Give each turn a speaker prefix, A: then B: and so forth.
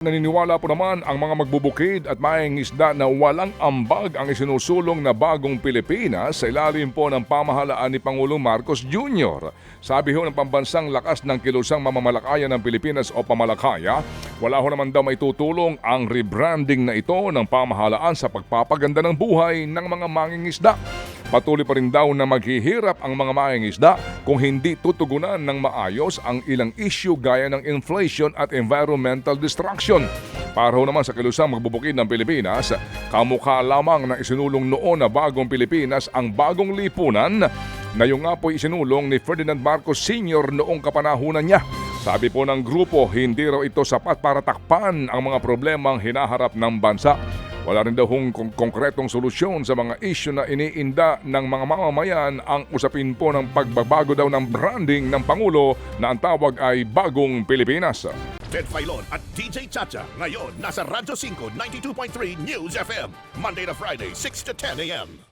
A: Naniniwala po naman ang mga magbubukid at mangingisda na walang ambag ang isinusulong na bagong Pilipinas sa ilalim po ng pamahalaan ni Pangulong Marcos Jr. Sabi ho ng Pambansang Lakas ng Kilusang Mamamalakaya ng Pilipinas o Pamalakaya, wala ho naman daw may tutulong ang rebranding na ito ng pamahalaan sa pagpapaganda ng buhay ng mga mangingisda. Patuloy pa rin daw na maghihirap ang mga mangingisda kung hindi tutugunan ng maayos ang ilang issue gaya ng inflation at environmental destruction. Para ho naman sa kilusang magbubukid ng Pilipinas, kamukha lamang na isinulong noon na bagong Pilipinas ang bagong lipunan na yung nga po isinulong ni Ferdinand Marcos Sr. noong kapanahunan niya. Sabi po ng grupo, hindi raw ito sapat para takpan ang mga problemang hinaharap ng bansa. Wala rin daw hong konkretong solusyon sa mga issue na iniinda ng mga mamamayan. Ang usapin po ng pagbabago daw ng branding ng Pangulo na ang tawag ay Bagong Pilipinas.
B: Ted Filon at DJ Chacha ngayon nasa Radyo 5 92.3 News FM Monday to Friday 6 to 10 a.m.